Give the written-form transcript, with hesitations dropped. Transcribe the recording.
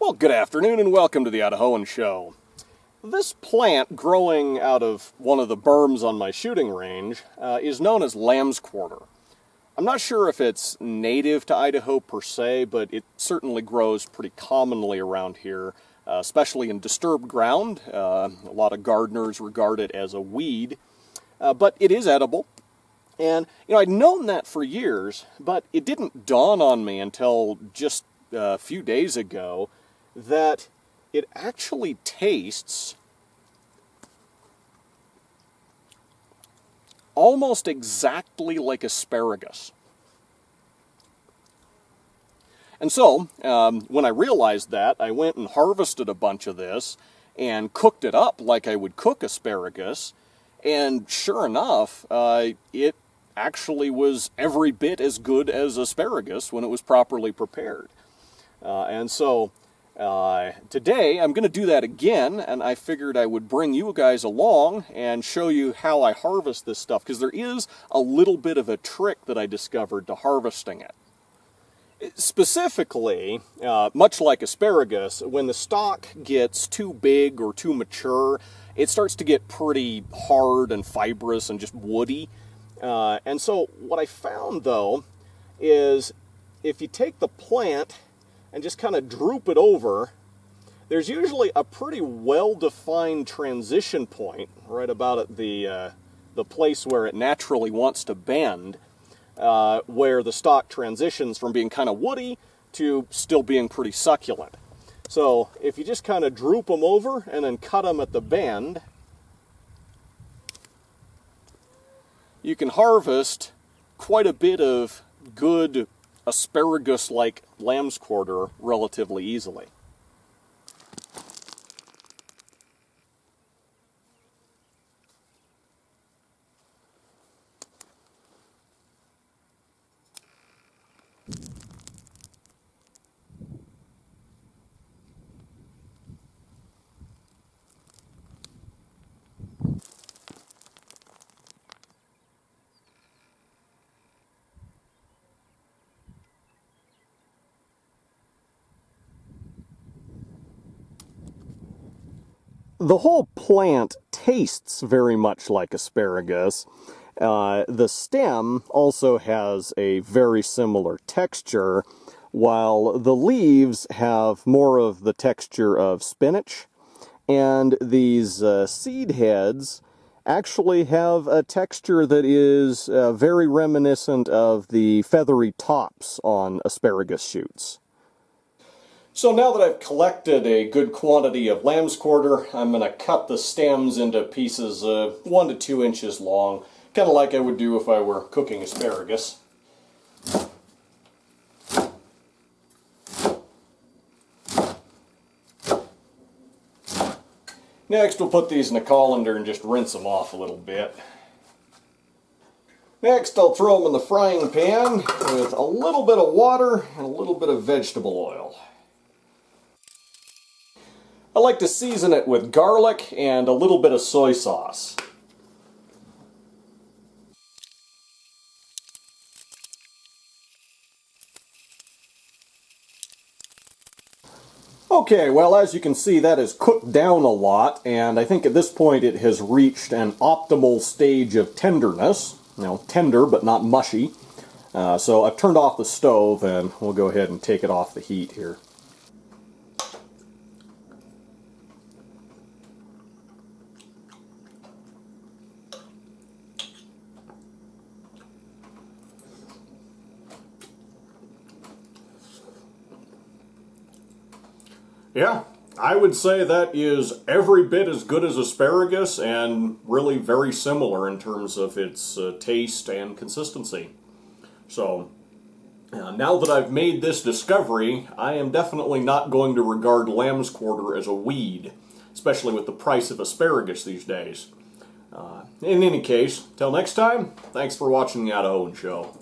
Well, good afternoon and welcome to the Idahoan Show. This plant growing out of one of the berms on my shooting range is known as Lambsquarter. I'm not sure if it's native to Idaho per se, but it certainly grows pretty commonly around here, especially in disturbed ground. A lot of gardeners regard it as a weed, but it is edible. And, I'd known that for years, but it didn't dawn on me until just a few days ago that it actually tastes almost exactly like asparagus. And so, when I realized that, I went and harvested a bunch of this and cooked it up like I would cook asparagus, and sure enough, it actually was every bit as good as asparagus when it was properly prepared. Today I'm going to do that again, and I figured I would bring you guys along and show you how I harvest this stuff, because there is a little bit of a trick that I discovered to harvesting it. Specifically, much like asparagus, when the stalk gets too big or too mature, it starts to get pretty hard and fibrous and just woody. And so what I found, though, is if you take the plant and just kind of droop it over, there's usually a pretty well-defined transition point right about at the place where it naturally wants to bend, where the stalk transitions from being kind of woody to still being pretty succulent. So if you just kind of droop them over and then cut them at the bend, you can harvest quite a bit of good asparagus-like Lambsquarter relatively easily. The whole plant tastes very much like asparagus. The stem also has a very similar texture, while the leaves have more of the texture of spinach, and these seed heads actually have a texture that is very reminiscent of the feathery tops on asparagus shoots. So now that I've collected a good quantity of Lambsquarter, I'm going to cut the stems into pieces 1 to 2 inches long, kind of like I would do if I were cooking asparagus. Next we'll put these in a colander and just rinse them off a little bit. Next I'll throw them in the frying pan with a little bit of water and a little bit of vegetable oil. I like to season it with garlic and a little bit of soy sauce. Okay, well, as you can see, that is cooked down a lot, and I think at this point it has reached an optimal stage of tenderness. Tender but not mushy. So I've turned off the stove, and we'll go ahead and take it off the heat here. Yeah, I would say that is every bit as good as asparagus and really very similar in terms of its taste and consistency. So, now that I've made this discovery, I am definitely not going to regard Lambsquarter as a weed, especially with the price of asparagus these days. In any case, till next time, thanks for watching the Idahoan Show.